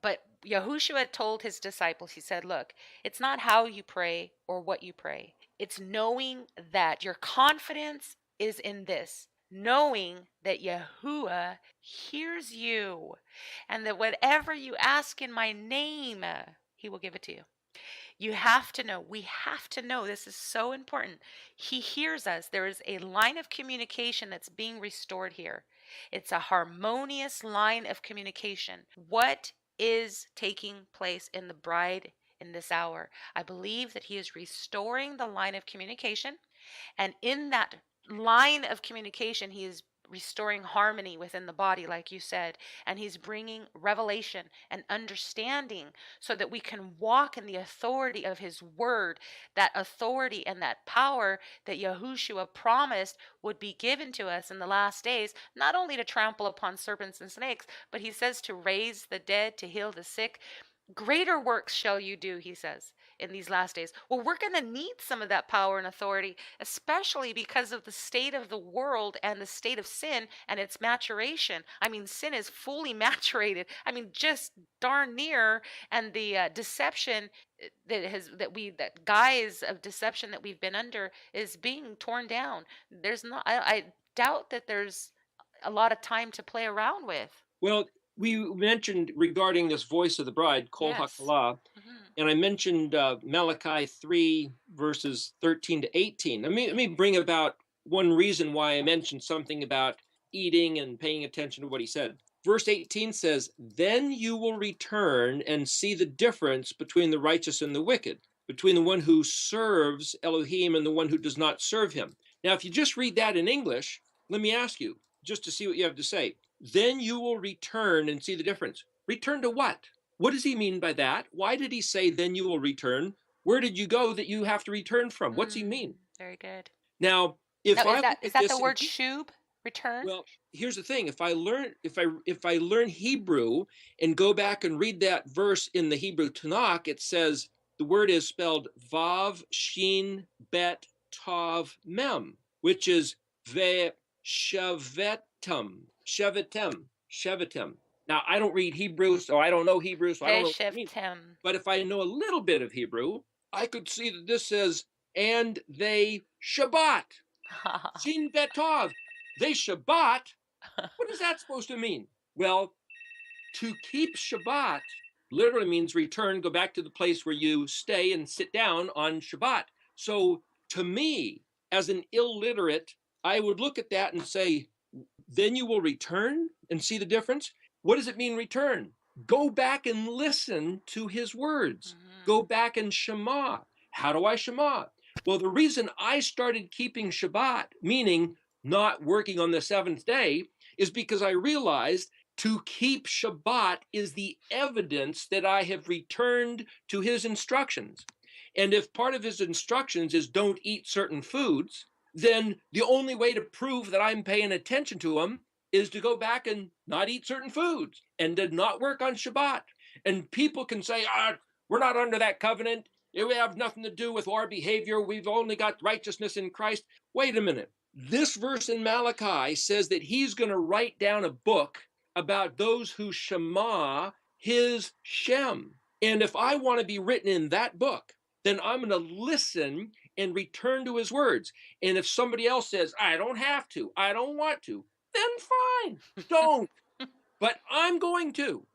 but Yahushua told his disciples, he said, look, it's not how you pray or what you pray, it's knowing that your confidence is in this, knowing that Yahuwah hears you, and that whatever you ask in my name, he will give it to you. You have to know, we have to know, this is so important. He hears us. There is a line of communication that's being restored here. It's a harmonious line of communication. What is taking place in the bride in this hour? I believe that he is restoring the line of communication, and in that line of communication, he is restoring harmony within the body, like you said, and he's bringing revelation and understanding so that we can walk in the authority of his word, that authority and that power that Yahushua promised would be given to us in the last days, not only to trample upon serpents and snakes, but he says to raise the dead, to heal the sick. Greater works shall you do, he says, in these last days. Well, we're going to need some of that power and authority, especially because of the state of the world and the state of sin and its maturation. I mean, sin is fully maturated. I mean, just darn near. And the deception that guise of deception that we've been under is being torn down. There's not, I doubt that there's a lot of time to play around with. Well, we mentioned regarding this voice of the bride, Kol Yes. HaKallah, Hmm. and I mentioned Malachi 3, verses 13 to 18. Let me bring about one reason why I mentioned something about eating and paying attention to what he said. Verse 18 says, then you will return and see the difference between the righteous and the wicked, between the one who serves Elohim and the one who does not serve him. Now, if you just read that in English, let me ask you, just to see what you have to say. Then you will return and see the difference. Return to what? What does he mean by that? Why did he say, then you will return? Where did you go that you have to return from? What's he mean? Very good. Now, Now, if is I that look is at that the this in word shub, return? well, here's the thing. If I learn Hebrew and go back and read that verse in the Hebrew Tanakh, it says the word is spelled Vav Shin Bet Tav Mem, which is Ve Shevetem. Shevetem. Now, I don't read Hebrew, so I don't know Hebrew, so I don't know what it means. Veshevtem. But if I know a little bit of Hebrew, I could see that this says, and they Shabbat. Shin Betov. They Shabbat. What is that supposed to mean? Well, to keep Shabbat literally means return, go back to the place where you stay and sit down on Shabbat. So to me, as an illiterate, I would look at that and say, then you will return and see the difference. What does it mean, return? Go back and listen to his words. Go back and Shema. How do I Shema? Well, the reason I started keeping Shabbat, meaning not working on the seventh day, is because I realized to keep Shabbat is the evidence that I have returned to his instructions. And if part of his instructions is don't eat certain foods, then the only way to prove that I'm paying attention to him is to go back and not eat certain foods and to not work on Shabbat. And people can say, we're not under that covenant. It would have nothing to do with our behavior. We've only got righteousness in Christ. Wait a minute. This verse in Malachi says that he's going to write down a book about those who Shema his Shem. And if I want to be written in that book, then I'm going to listen and return to his words. And if somebody else says, I don't have to, I don't want to, then fine, don't. But I'm going to.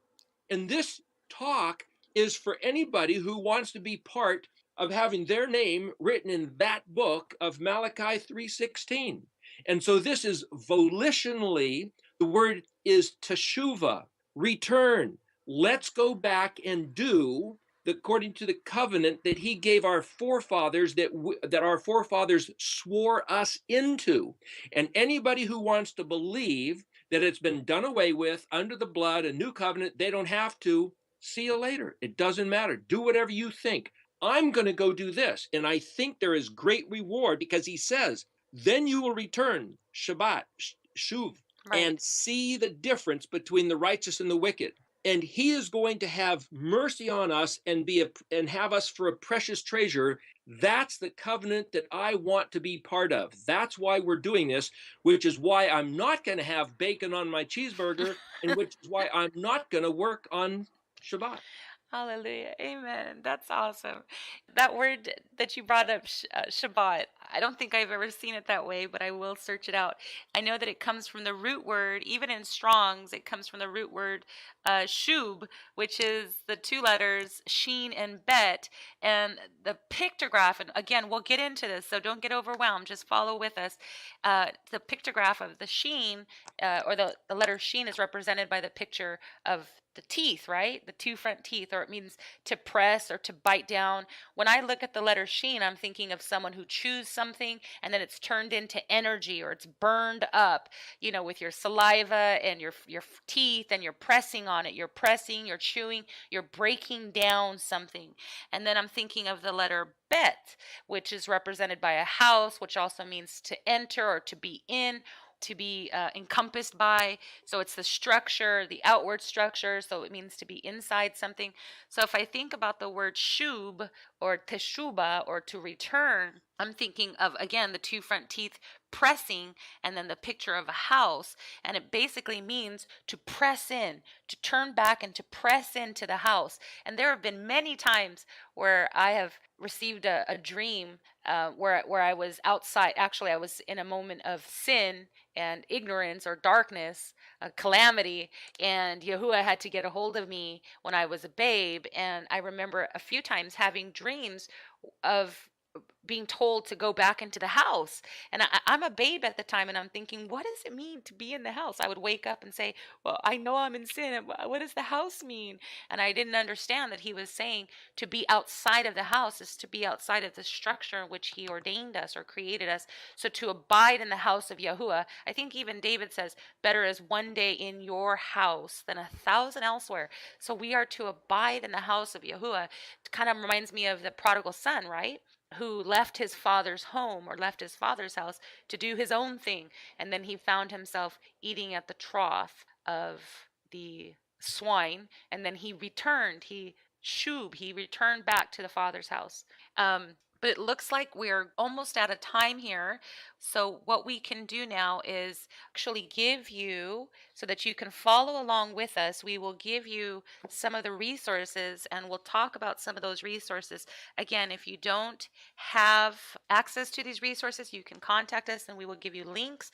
And this talk is for anybody who wants to be part of having their name written in that book of Malachi 3:16. And so this is volitionally, the word is teshuva, return. Let's go back and do according to the covenant that he gave our forefathers, that our forefathers swore us into. And anybody who wants to believe that it's been done away with under the blood, a new covenant, they don't have to. See you later. It doesn't matter. Do whatever you think. I'm going to go do this. And I think there is great reward because he says, then you will return, Shabbat, Shuv, Right. and see the difference between the righteous and the wicked. And he is going to have mercy on us and and have us for a precious treasure. That's the covenant that I want to be part of. That's why we're doing this, which is why I'm not going to have bacon on my cheeseburger, and which is why I'm not going to work on Shabbat. Hallelujah. Amen. That's awesome. That word that you brought up, Shabbat, I don't think I've ever seen it that way, but I will search it out. I know that it comes from the root word, even in Strong's, it comes from the root word shub, which is the two letters sheen and bet. And the pictograph, and again, we'll get into this, so don't get overwhelmed. Just follow with us. The pictograph of the sheen, or the letter sheen, is represented by the picture of the teeth, right? The two front teeth, or it means to press or to bite down. When I look at the letter sheen, I'm thinking of someone who chews something and then it's turned into energy, or it's burned up, with your saliva and your teeth, and you're pressing on it. You're pressing, you're chewing, you're breaking down something. And then I'm thinking of the letter bet, which is represented by a house, which also means to enter or to be in, to be encompassed by. So it's the structure, the outward structure. So it means to be inside something. So if I think about the word shub or teshuba, or to return, I'm thinking of, again, the two front teeth pressing, and then the picture of a house. And it basically means to press in, to turn back and to press into the house. And there have been many times where I have received a dream where I was outside. Actually, I was in a moment of sin and ignorance or darkness, calamity, and Yahuwah had to get a hold of me when I was a babe. And I remember a few times having dreams of being told to go back into the house. And I'm a babe at the time, and I'm thinking, what does it mean to be in the house? I would wake up and say, well, I know I'm in sin. What does the house mean? And I didn't understand that he was saying to be outside of the house is to be outside of the structure in which he ordained us or created us. So to abide in the house of Yahuwah, I think even David says, better is one day in your house than 1,000 elsewhere. So we are to abide in the house of Yahuwah. It kind of reminds me of the prodigal son, right? Who left his father's home or left his father's house to do his own thing. And then he found himself eating at the trough of the swine. And then he returned. He returned back to the father's house. But it looks like we're almost out of time here. So, what we can do now is actually give you, so that you can follow along with us, we will give you some of the resources, and we'll talk about some of those resources. Again, if you don't have access to these resources, you can contact us and we will give you links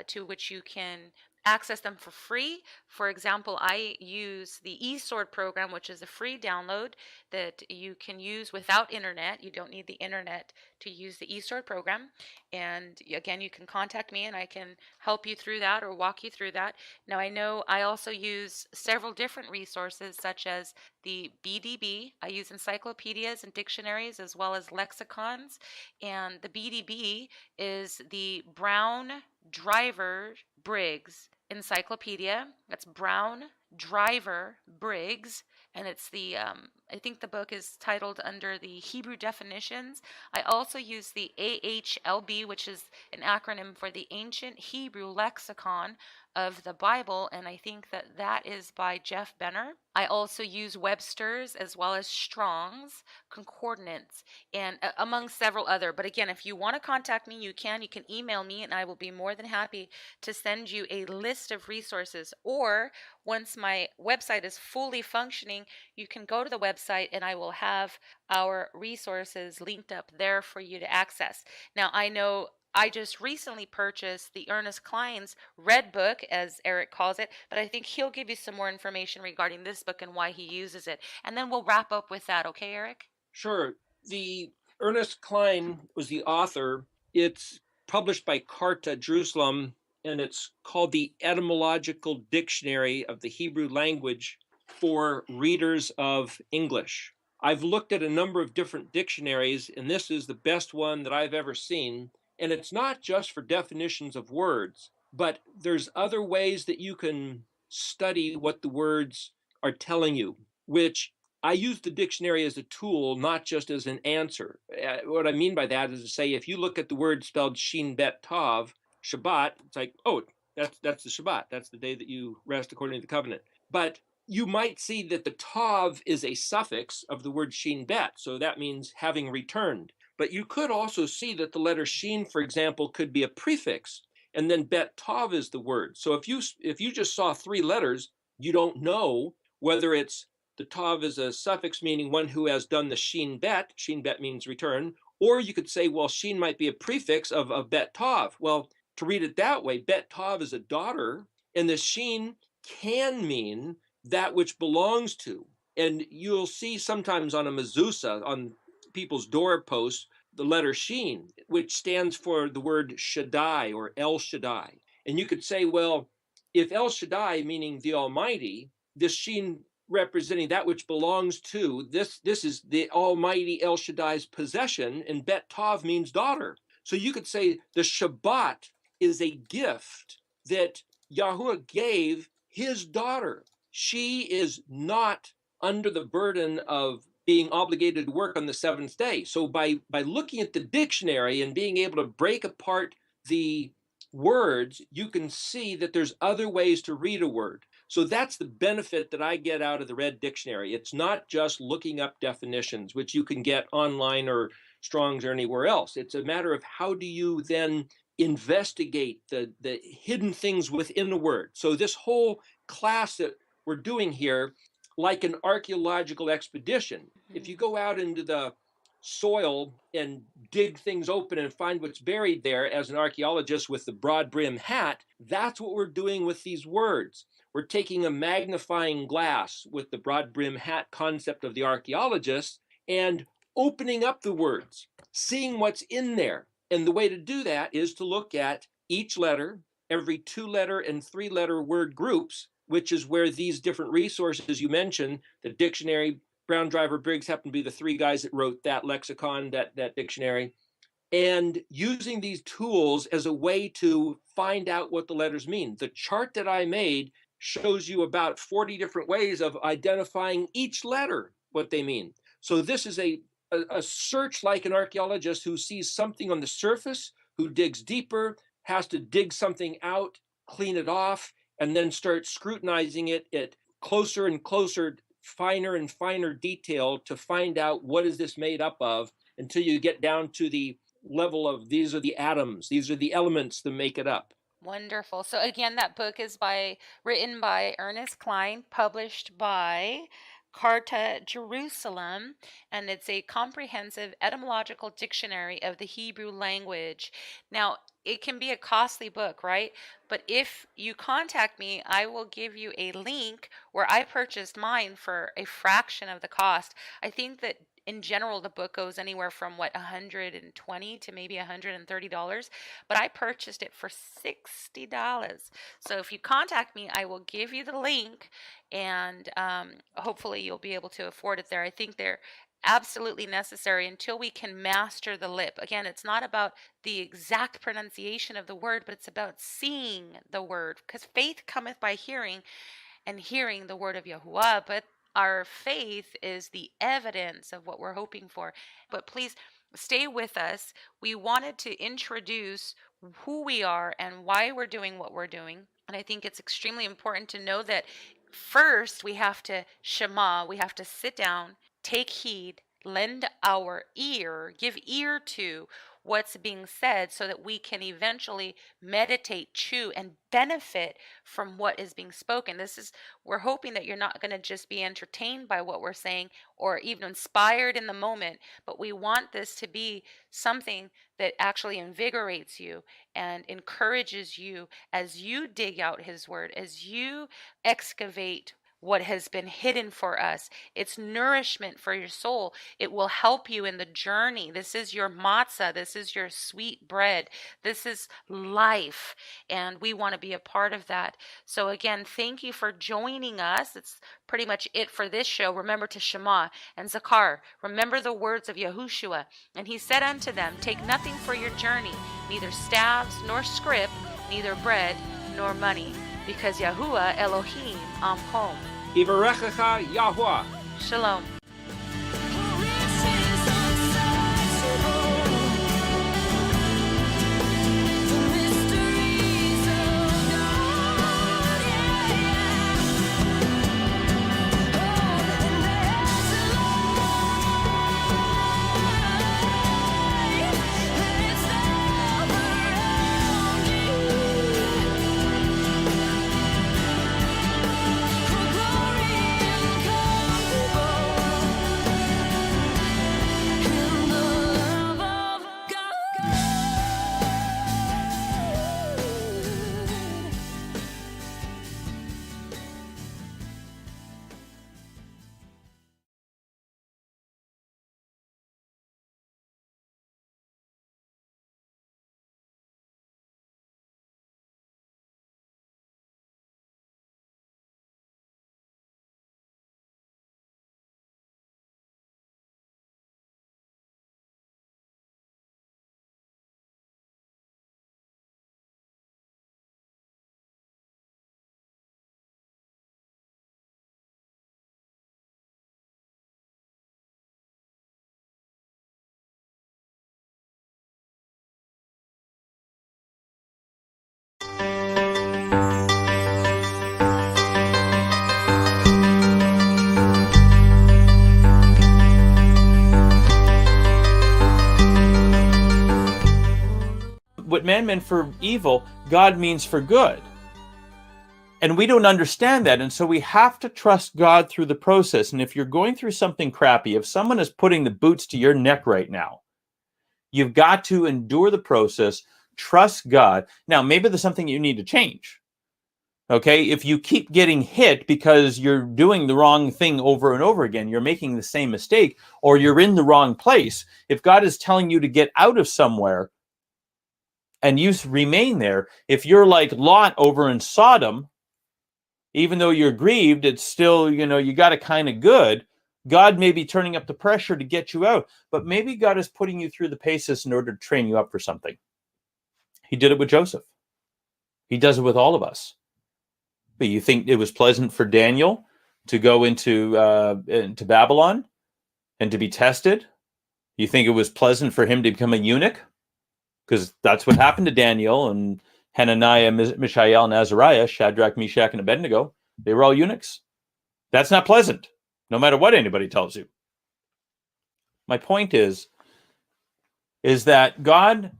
to which you can access them for free. For example, I use the eSword program, which is a free download that you can use without internet. You don't need the internet to use the eSword program. And again, you can contact me and I can help you through that or walk you through that. Now, I know I also use several different resources, such as the BDB. I use encyclopedias and dictionaries as well as lexicons. And the BDB is the Brown Driver Briggs Encyclopedia. That's Brown Driver Briggs, and it's the I think the book is titled under the Hebrew definitions. I also use the AHLB, which is an acronym for the Ancient Hebrew Lexicon of the Bible, and I think that is by Jeff Benner. I also use Webster's as well as Strong's concordance, and among several other. But again, if you want to contact me, you can email me and I will be more than happy to send you a list of resources. Or once my website is fully functioning, you can go to the website and I will have our resources linked up there for you to access. Now, I know I just recently purchased the Ernest Cline's Red Book, as Eric calls it, but I think he'll give you some more information regarding this book and why he uses it. And then we'll wrap up with that, okay, Eric? Sure. The Ernest Klein was the author. It's published by Carta, Jerusalem, and it's called the Etymological Dictionary of the Hebrew Language for readers of English. I've looked at a number of different dictionaries, and this is the best one that I've ever seen. And it's not just for definitions of words, but there's other ways that you can study what the words are telling you, which I use the dictionary as a tool, not just as an answer. What I mean by that is to say, if you look at the word spelled Shin Bet Tav, Shabbat, it's like, oh, that's the Shabbat. That's the day that you rest according to the covenant. But you might see that the Tav is a suffix of the word Shin Bet, so that means having returned. But you could also see that the letter Shin, for example, could be a prefix, and then Bet Tav is the word. So if you just saw three letters, you don't know whether it's the tav is a suffix meaning one who has done the shin bet. Shin bet means return. Or you could say, well, shin might be a prefix of bet tav. Well, to read it that way, bet tav is a daughter, and the shin can mean that which belongs to. And you'll see sometimes on a mezuzah, on people's doorposts, the letter shin, which stands for the word Shaddai or El Shaddai. And you could say, well, if El Shaddai, meaning the Almighty, this shin representing that which belongs to this is the Almighty El Shaddai's possession, and Bet Tav means daughter. So you could say the Shabbat is a gift that Yahuwah gave his daughter. She is not under the burden of being obligated to work on the seventh day. So by looking at the dictionary and being able to break apart the words, you can see that there's other ways to read a word. So that's the benefit that I get out of the Red Dictionary. It's not just looking up definitions, which you can get online or Strong's or anywhere else. It's a matter of how do you then investigate the hidden things within the word. So this whole class that we're doing here, like an archaeological expedition, if you go out into the soil and dig things open and find what's buried there as an archaeologist with the broad brim hat, that's what we're doing with these words. We're taking a magnifying glass with the broad brim hat concept of the archaeologist and opening up the words, seeing what's in there. And the way to do that is to look at each letter, every 2-letter and 3-letter word groups, which is where these different resources you mentioned, the dictionary, Brown, Driver, Briggs happen to be the three guys that wrote that lexicon, that dictionary, and using these tools as a way to find out what the letters mean. The chart that I made shows you about 40 different ways of identifying each letter, what they mean. So this is a search like an archaeologist who sees something on the surface, who digs deeper, has to dig something out, clean it off, and then start scrutinizing it at closer and closer, finer and finer detail to find out what is this made up of until you get down to the level of these are the atoms, these are the elements that make it up. Wonderful. So again, that book is written by Ernest Klein, published by Carta, Jerusalem, and it's a comprehensive etymological dictionary of the Hebrew language. Now, it can be a costly book, right? But if you contact me, I will give you a link where I purchased mine for a fraction of the cost. I think that in general the book goes anywhere from what, 120 to maybe $130, but I purchased it for $60. So if you contact me, I will give you the link, and hopefully you'll be able to afford it there. I think they're absolutely necessary until we can master the lip. Again, it's not about the exact pronunciation of the word, but it's about seeing the word, because faith cometh by hearing, and hearing the word of Yahuwah. But our faith is the evidence of what we're hoping for. But please stay with us. We wanted to introduce who we are and why we're doing what we're doing. And I think it's extremely important to know that first we have to shema, we have to sit down, take heed, lend our ear, give ear to what's being said so that we can eventually meditate, chew, and benefit from what is being spoken. We're hoping that you're not going to just be entertained by what we're saying or even inspired in the moment, but we want this to be something that actually invigorates you and encourages you as you dig out His word, as you excavate what has been hidden for us. It's nourishment for your soul. It will help you in the journey. This is your matzah. This is your sweet bread. This is life, and we want to be a part of that. So again, thank you for joining us. It's pretty much it for this show. Remember to Shema and Zakar. Remember the words of Yahushua. And he said unto them, take nothing for your journey, neither staves nor scrip, neither bread nor money, because Yahuwah Elohim Amkom. Yivarechecha Yahweh. Shalom. What man meant for evil, God means for good. And we don't understand that. And so we have to trust God through the process. And if you're going through something crappy, if someone is putting the boots to your neck right now, you've got to endure the process, trust God. Now, maybe there's something you need to change. Okay, if you keep getting hit because you're doing the wrong thing over and over again, you're making the same mistake, or you're in the wrong place. If God is telling you to get out of somewhere, and you remain there, if you're like Lot over in Sodom, even though you're grieved, it's still, you got it kind of good. God may be turning up the pressure to get you out, but maybe God is putting you through the paces in order to train you up for something. He did it with Joseph. He does it with all of us. But you think it was pleasant for Daniel to go into Babylon and to be tested? You think it was pleasant for him to become a eunuch? Because that's what happened to Daniel and Hananiah, Mishael, and Azariah, Shadrach, Meshach, and Abednego. They were all eunuchs. That's not pleasant, no matter what anybody tells you. My point is that God,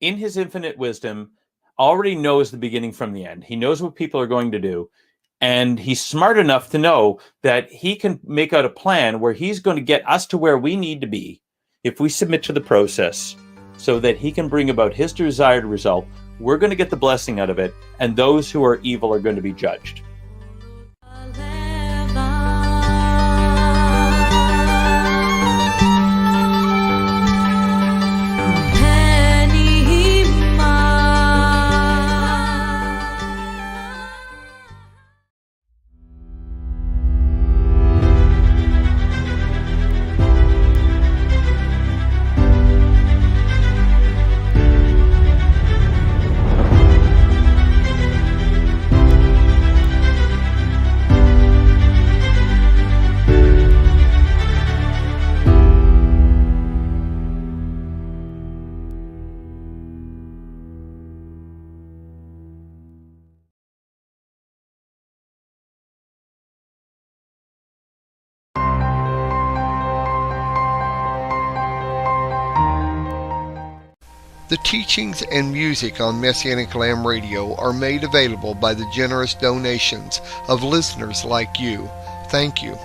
in his infinite wisdom, already knows the beginning from the end. He knows what people are going to do. And he's smart enough to know that he can make out a plan where he's going to get us to where we need to be if we submit to the process, so that he can bring about his desired result. We're going to get the blessing out of it, and those who are evil are going to be judged. The teachings and music on Messianic Lamb Radio are made available by the generous donations of listeners like you. Thank you.